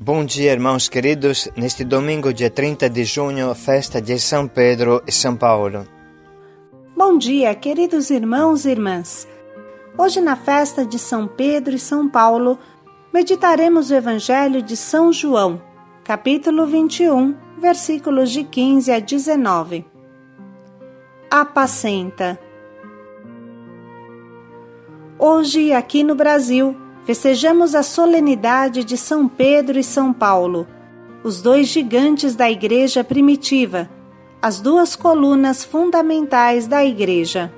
Bom dia, irmãos queridos. Neste domingo, dia 30 de junho, festa de São Pedro e São Paulo. Bom dia, queridos irmãos e irmãs. Hoje, na festa de São Pedro e São Paulo, meditaremos o Evangelho de São João, capítulo 21, versículos de 15 a 19. Apacenta. Hoje, aqui no Brasil, festejamos a solenidade de São Pedro e São Paulo, os dois gigantes da Igreja primitiva, as duas colunas fundamentais da Igreja.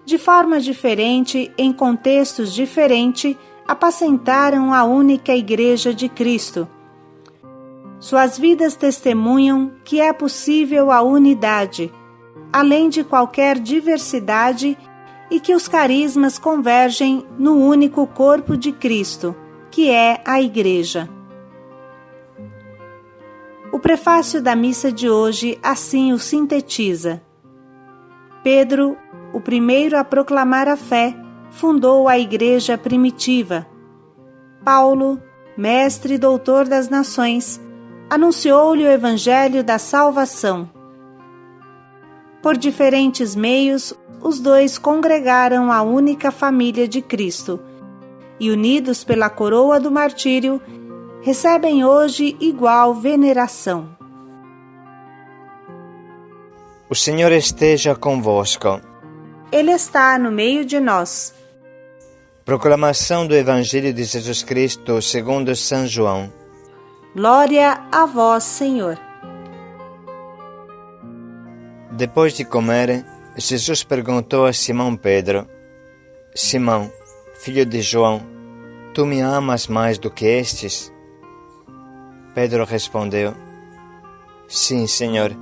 De forma diferente, em contextos diferentes, apacentaram a única Igreja de Cristo. Suas vidas testemunham que é possível a unidade, além de qualquer diversidade, e que os carismas convergem no único corpo de Cristo, que é a Igreja. O prefácio da missa de hoje assim o sintetiza. Pedro, o primeiro a proclamar a fé, fundou a Igreja primitiva. Paulo, mestre e doutor das nações, anunciou-lhe o Evangelho da salvação. Por diferentes meios, os dois congregaram a única família de Cristo e, unidos pela coroa do martírio, recebem hoje igual veneração. O Senhor esteja convosco. Ele está no meio de nós. Proclamação do Evangelho de Jesus Cristo segundo São João. Glória a vós, Senhor. Depois de comer, Jesus perguntou a Simão Pedro: Simão, filho de João, tu me amas mais do que estes? Pedro respondeu: Sim, Senhor,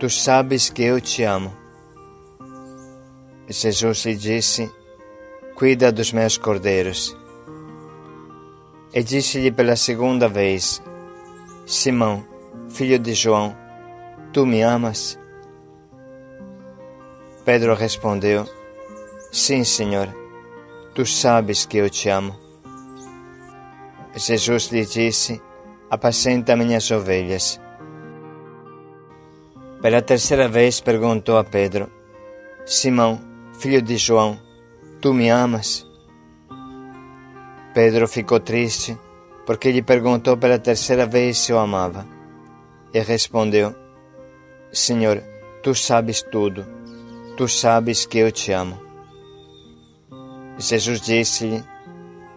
tu sabes que eu te amo. Jesus lhe disse: Cuida dos meus cordeiros. E disse-lhe pela segunda vez: Simão, filho de João, tu me amas? Pedro respondeu: Sim, Senhor, tu sabes que eu te amo. Jesus lhe disse: Apacenta minhas ovelhas. Pela terceira vez perguntou a Pedro: Simão, filho de João, tu me amas? Pedro ficou triste, porque lhe perguntou pela terceira vez se o amava. E respondeu: Senhor, tu sabes tudo. Tu sabes que eu te amo. Jesus disse-lhe: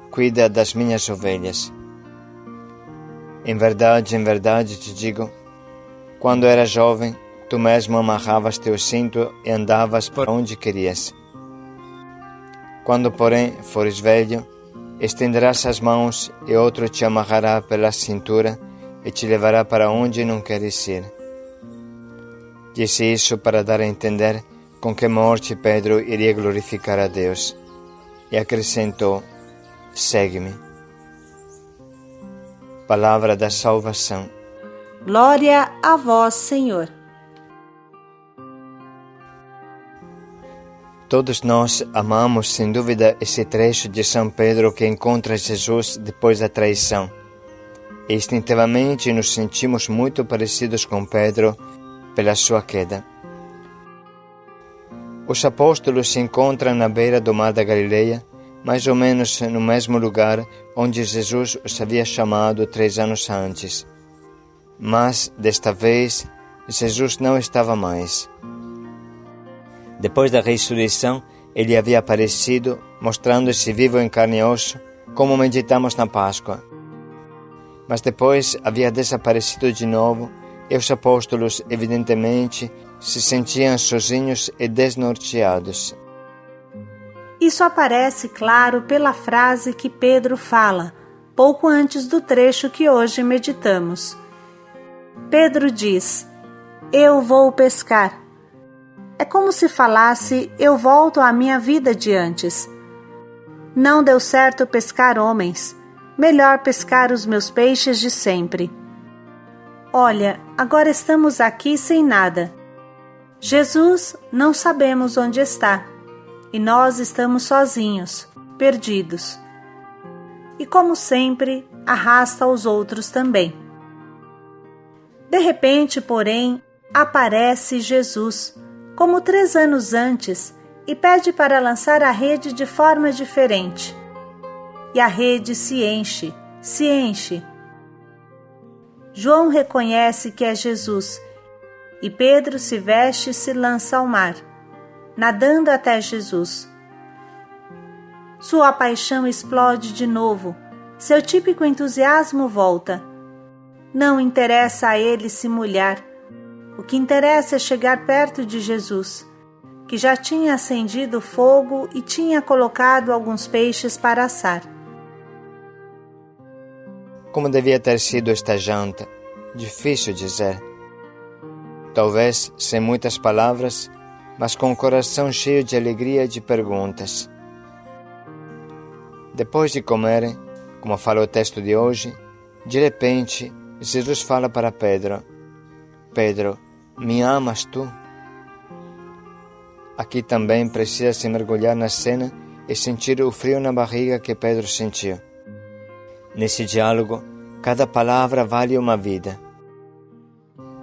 Cuida das minhas ovelhas. Em verdade te digo, quando era jovem, tu mesmo amarravas teu cinto e andavas por onde querias. Quando, porém, fores velho, estenderás as mãos e outro te amarrará pela cintura e te levará para onde não queres ir. Disse isso para dar a entender com que morte Pedro iria glorificar a Deus. E acrescentou: Segue-me. Palavra da salvação. Glória a vós, Senhor. Todos nós amamos, sem dúvida, esse trecho de São Pedro que encontra Jesus depois da traição. E instintivamente nos sentimos muito parecidos com Pedro pela sua queda. Os apóstolos se encontram na beira do mar da Galileia, mais ou menos no mesmo lugar onde Jesus os havia chamado 3 anos antes. Mas, desta vez, Jesus não estava mais. Depois da ressurreição, ele havia aparecido, mostrando-se vivo em carne e osso, como meditamos na Páscoa. Mas depois havia desaparecido de novo, e os apóstolos, evidentemente, se sentiam sozinhos e desnorteados. Isso aparece claro pela frase que Pedro fala, pouco antes do trecho que hoje meditamos. Pedro diz: Eu vou pescar. É como se falasse: eu volto à minha vida de antes. Não deu certo pescar homens, melhor pescar os meus peixes de sempre. Olha, agora estamos aqui sem nada. Jesus não sabemos onde está, e nós estamos sozinhos, perdidos. E como sempre, arrasta os outros também. De repente, porém, aparece Jesus, como 3 anos antes, e pede para lançar a rede de forma diferente. E a rede se enche. João reconhece que é Jesus, e Pedro se veste e se lança ao mar, nadando até Jesus. Sua paixão explode de novo, seu típico entusiasmo volta. Não interessa a ele se molhar, o que interessa é chegar perto de Jesus, que já tinha acendido o fogo e tinha colocado alguns peixes para assar. Como devia ter sido esta janta? Difícil dizer. Talvez sem muitas palavras, mas com o coração cheio de alegria e de perguntas. Depois de comerem, como fala o texto de hoje, de repente, Jesus fala para Pedro: Pedro, me amas tu? Aqui também precisa se mergulhar na cena e sentir o frio na barriga que Pedro sentiu. Nesse diálogo, cada palavra vale uma vida.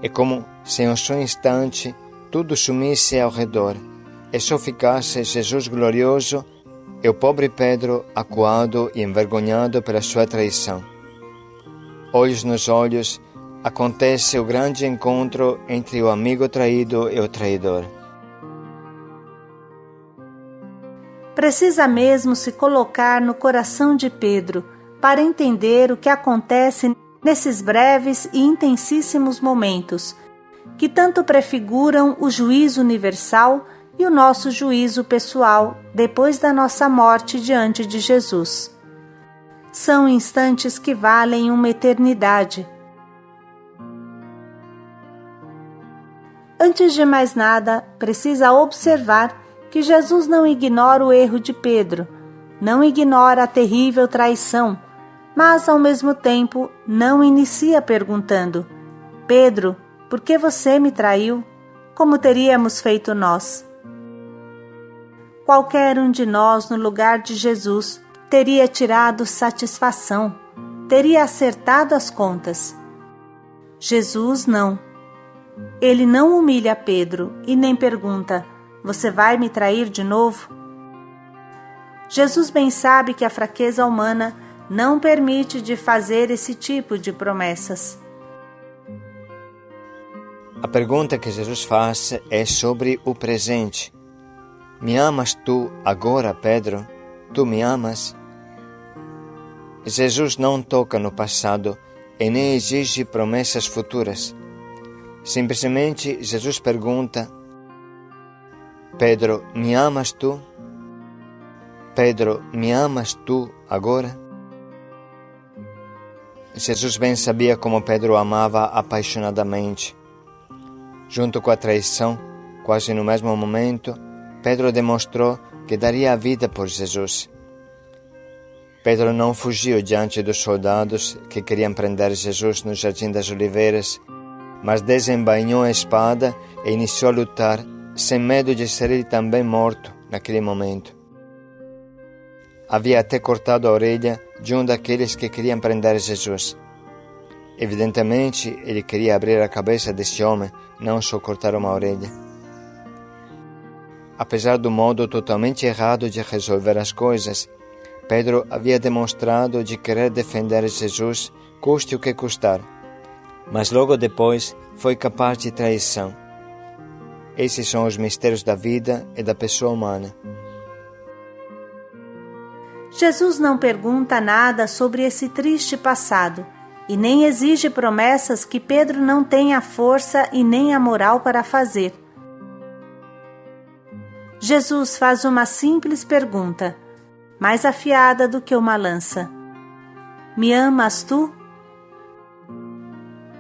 É como se em um só instante tudo sumisse ao redor e só ficasse Jesus glorioso e o pobre Pedro acuado e envergonhado pela sua traição. Olhos nos olhos, acontece o grande encontro entre o amigo traído e o traidor. Precisa mesmo se colocar no coração de Pedro para entender o que acontece nesses breves e intensíssimos momentos, que tanto prefiguram o juízo universal e o nosso juízo pessoal depois da nossa morte diante de Jesus. São instantes que valem uma eternidade. Antes de mais nada, precisa observar que Jesus não ignora o erro de Pedro, não ignora a terrível traição, mas ao mesmo tempo não inicia perguntando: Pedro, por que você me traiu? Como teríamos feito nós? Qualquer um de nós no lugar de Jesus teria tirado satisfação, teria acertado as contas. Jesus não. Ele não humilha Pedro e nem pergunta: você vai me trair de novo? Jesus bem sabe que a fraqueza humana não permite de fazer esse tipo de promessas. A pergunta que Jesus faz é sobre o presente. Me amas tu agora, Pedro? Tu me amas? Jesus não toca no passado e nem exige promessas futuras. Simplesmente Jesus pergunta: Pedro, me amas tu? Pedro, me amas tu agora? Jesus bem sabia como Pedro amava apaixonadamente. Junto com a traição, quase no mesmo momento, Pedro demonstrou que daria a vida por Jesus. Pedro não fugiu diante dos soldados que queriam prender Jesus no Jardim das Oliveiras, mas desembainhou a espada e iniciou a lutar, sem medo de ser ele também morto naquele momento. Havia até cortado a orelha de um daqueles que queriam prender Jesus. Evidentemente, ele queria abrir a cabeça desse homem, não só cortar uma orelha. Apesar do modo totalmente errado de resolver as coisas, Pedro havia demonstrado de querer defender Jesus, custe o que custar. Mas logo depois foi capaz de traição. Esses são os mistérios da vida e da pessoa humana. Jesus não pergunta nada sobre esse triste passado e nem exige promessas que Pedro não tem a força e nem a moral para fazer. Jesus faz uma simples pergunta, mais afiada do que uma lança: me amas tu?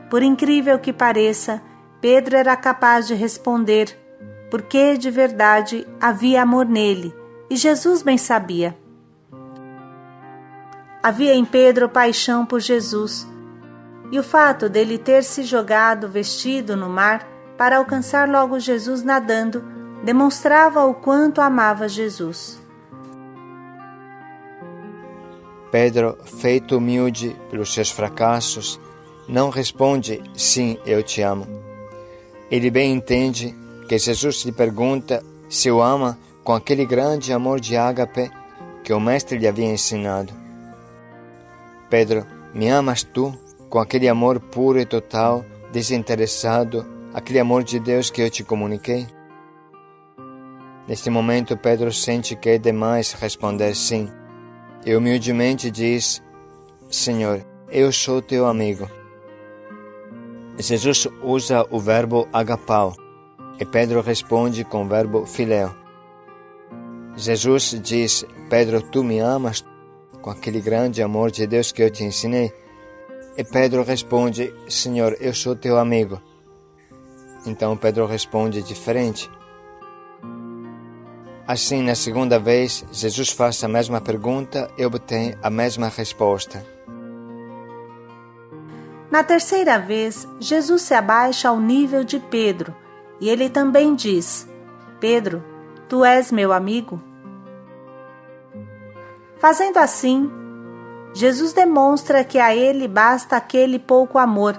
Por incrível que pareça, Pedro era capaz de responder, porque de verdade havia amor nele, e Jesus bem sabia. Havia em Pedro paixão por Jesus, e o fato dele ter se jogado vestido no mar para alcançar logo Jesus nadando demonstrava o quanto amava Jesus. Pedro, feito humilde pelos seus fracassos, não responde sim, eu te amo. Ele bem entende que Jesus lhe pergunta se o ama com aquele grande amor de ágape que o mestre lhe havia ensinado. Pedro, me amas tu com aquele amor puro e total, desinteressado, aquele amor de Deus que eu te comuniquei? Neste momento, Pedro sente que é demais responder sim, e humildemente diz: Senhor, eu sou teu amigo. Jesus usa o verbo agapao, e Pedro responde com o verbo filéu. Jesus diz: Pedro, tu me amas com aquele grande amor de Deus que eu te ensinei? E Pedro responde: Senhor, eu sou teu amigo. Então Pedro responde diferente. Assim, na segunda vez, Jesus faz a mesma pergunta e obtém a mesma resposta. Na terceira vez, Jesus se abaixa ao nível de Pedro e ele também diz: Pedro, tu és meu amigo? Fazendo assim, Jesus demonstra que a ele basta aquele pouco amor,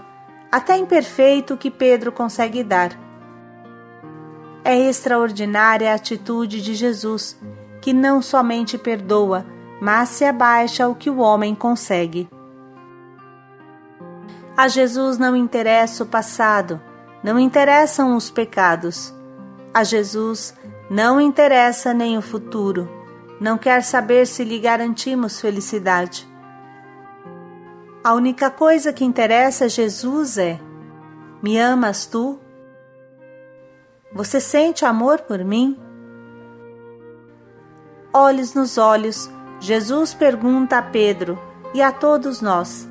até imperfeito, que Pedro consegue dar. É extraordinária a atitude de Jesus, que não somente perdoa, mas se abaixa ao que o homem consegue. A Jesus não interessa o passado, não interessam os pecados. A Jesus não interessa nem o futuro, não quer saber se lhe garantimos felicidade. A única coisa que interessa a Jesus é: me amas tu? Você sente amor por mim? Olhos nos olhos, Jesus pergunta a Pedro e a todos nós: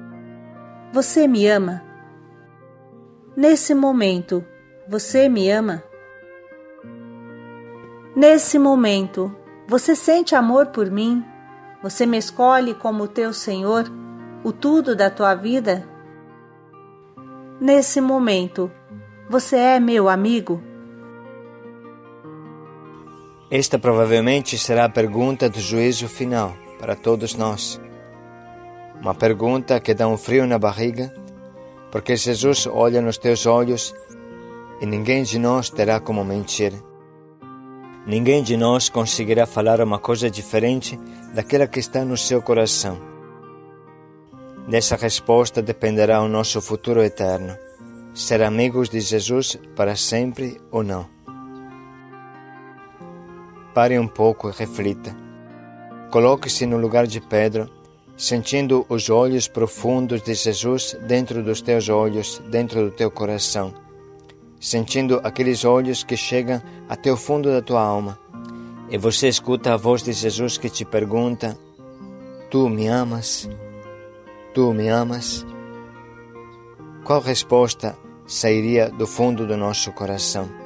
você me ama? Nesse momento, você me ama? Nesse momento, você sente amor por mim? Você me escolhe como teu Senhor, o tudo da tua vida? Nesse momento, você é meu amigo? Esta provavelmente será a pergunta do juízo final para todos nós. Uma pergunta que dá um frio na barriga, porque Jesus olha nos teus olhos e ninguém de nós terá como mentir. Ninguém de nós conseguirá falar uma coisa diferente daquela que está no seu coração. Dessa resposta dependerá o nosso futuro eterno, ser amigos de Jesus para sempre ou não. Pare um pouco e reflita. Coloque-se no lugar de Pedro, sentindo os olhos profundos de Jesus dentro dos teus olhos, dentro do teu coração. Sentindo aqueles olhos que chegam até o fundo da tua alma. E você escuta a voz de Jesus que te pergunta: tu me amas? Tu me amas? Qual resposta sairia do fundo do nosso coração?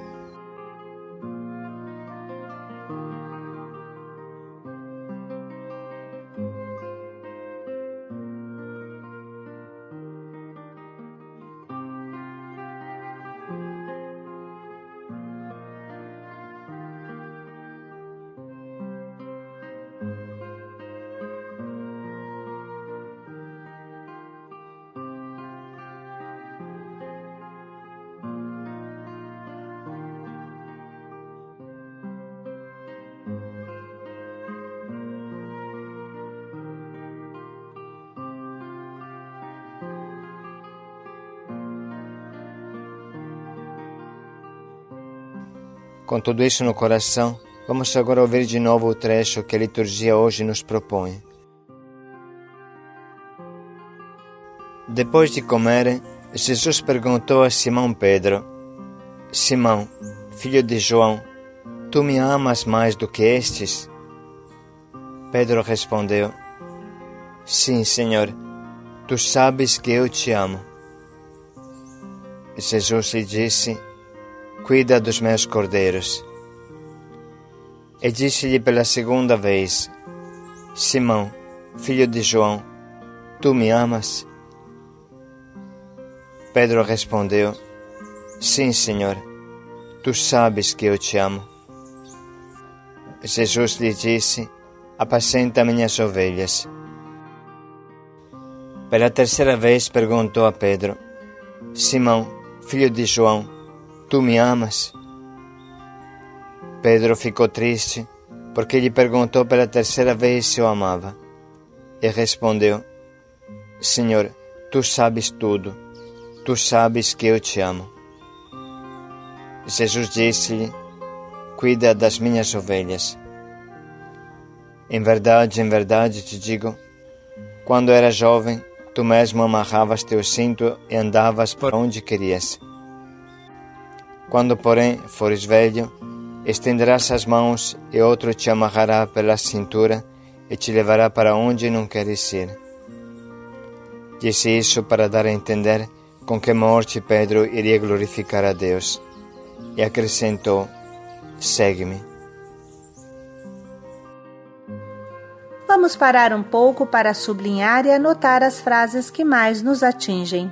Com tudo isso no coração, vamos agora ouvir de novo o trecho que a liturgia hoje nos propõe. Depois de comerem, Jesus perguntou a Simão Pedro: Simão, filho de João, tu me amas mais do que estes? Pedro respondeu: Sim, Senhor, tu sabes que eu te amo. Jesus lhe disse: Cuida dos meus cordeiros. E disse-lhe pela segunda vez: Simão, filho de João, tu me amas? Pedro respondeu: Sim, Senhor, tu sabes que eu te amo. Jesus lhe disse: Apacenta minhas ovelhas. Pela terceira vez perguntou a Pedro: Simão, filho de João, tu me amas? Pedro ficou triste, porque lhe perguntou pela terceira vez se o amava. E respondeu: Senhor, tu sabes tudo, tu sabes que eu te amo. Jesus disse-lhe: Cuida das minhas ovelhas. Em verdade te digo, quando era jovem, tu mesmo amarravas teu cinto e andavas por onde querias. Quando, porém, fores velho, estenderás as mãos e outro te amarrará pela cintura e te levará para onde não queres ir. Disse isso para dar a entender com que morte Pedro iria glorificar a Deus. E acrescentou: Segue-me. Vamos parar um pouco para sublinhar e anotar as frases que mais nos atingem.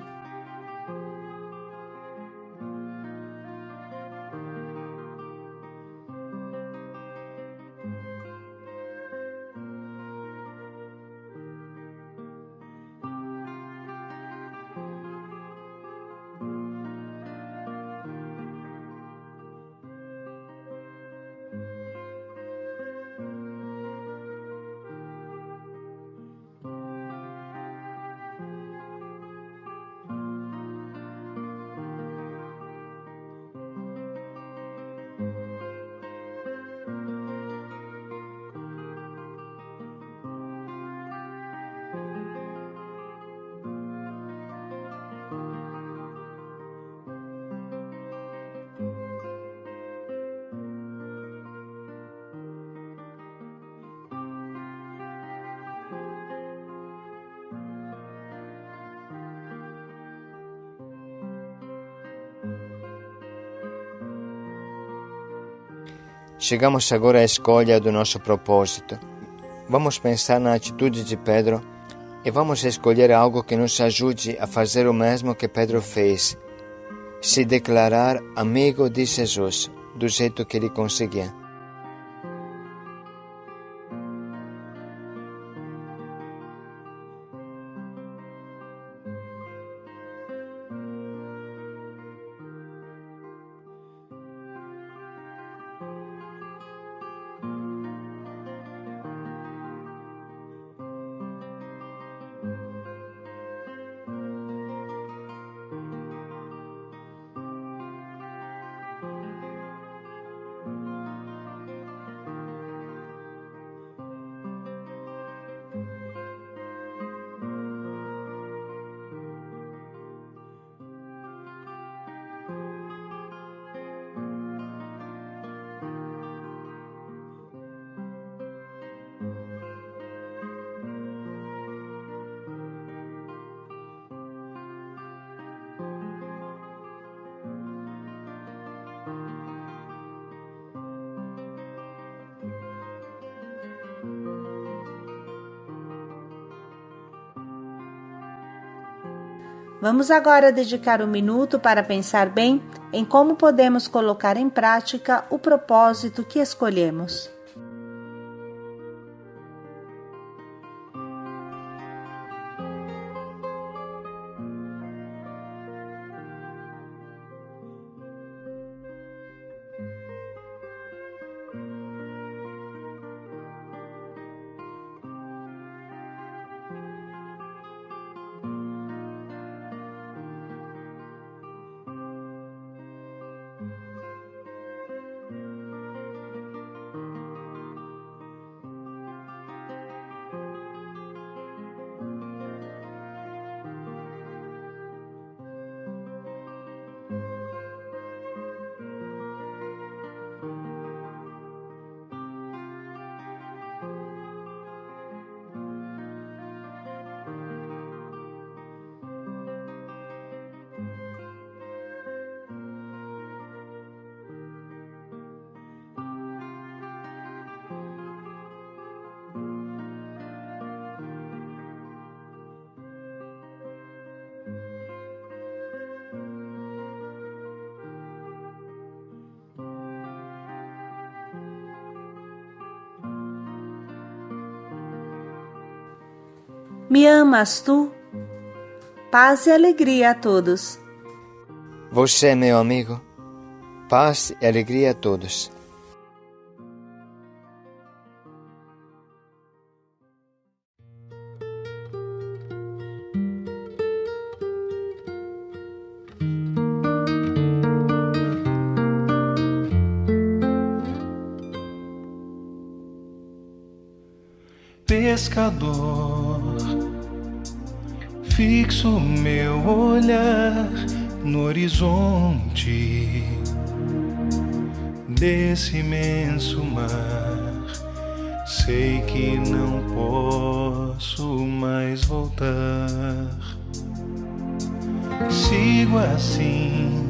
Chegamos agora à escolha do nosso propósito. Vamos pensar na atitude de Pedro e vamos escolher algo que nos ajude a fazer o mesmo que Pedro fez: se declarar amigo de Jesus, do jeito que ele conseguia. Vamos agora dedicar um minuto para pensar bem em como podemos colocar em prática o propósito que escolhemos. Me amas tu? paz e alegria a todos. Você é meu amigo. Paz e alegria a todos. Pescador, fixo meu olhar no horizonte desse imenso mar. Sei que não posso mais voltar. Sigo assim,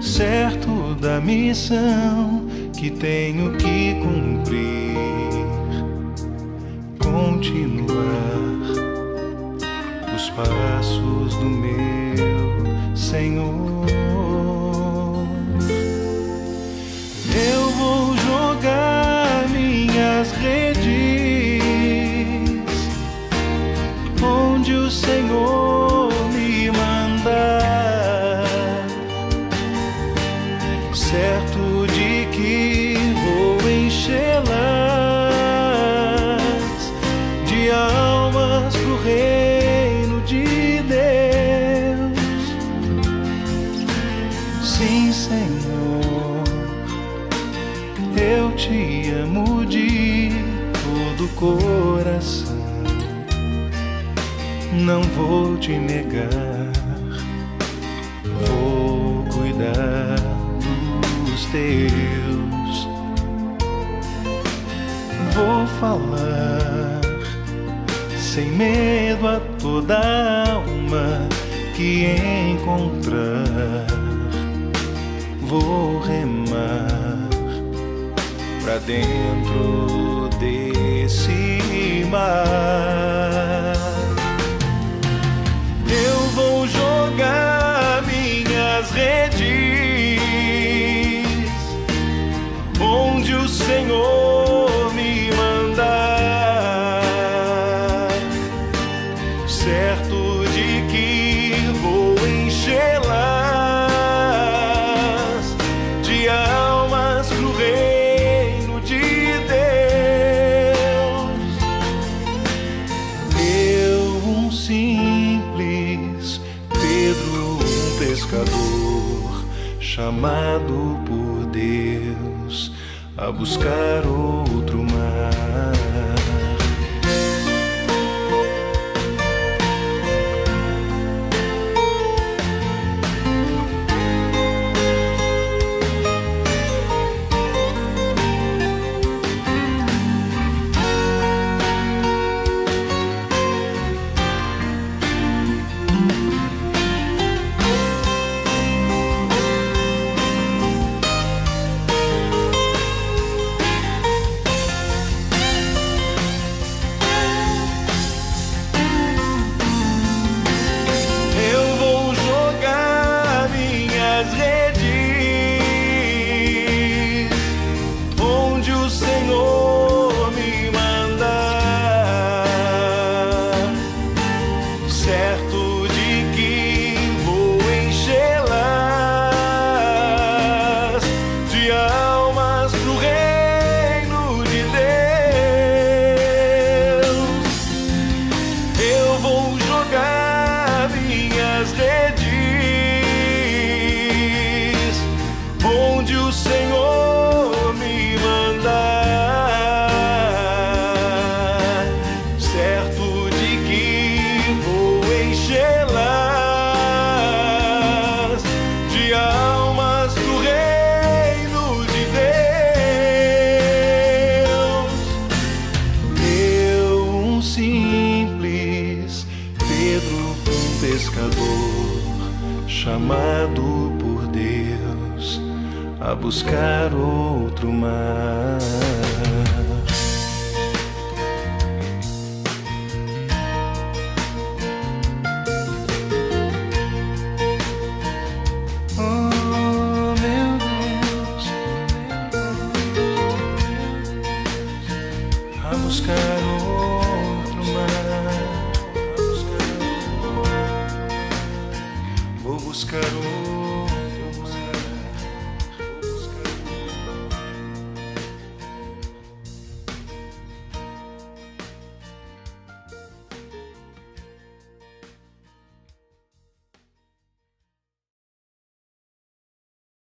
certo da missão que tenho que cumprir. Continuar os passos do meu Senhor. Eu vou jogar minhas redes onde o Senhor me mandar, certo de que vou enchê-las de almas pro reino de Deus. Sim, Senhor, eu te amo de todo o coração. Não vou te negar, vou cuidar dos teus. Vou falar sem medo a toda alma que encontrar. Vou remar pra dentro desse mar. Eu vou jogar minhas redes onde o Senhor me mandar, certo de que vou enchê-las de almas pro reino de Deus. Eu, um simples Pedro, um pescador, chamado por Deus a buscar outro mar. Chamado por Deus a buscar outro mar. Oh, meu Deus, a buscar outro mar. vou buscar o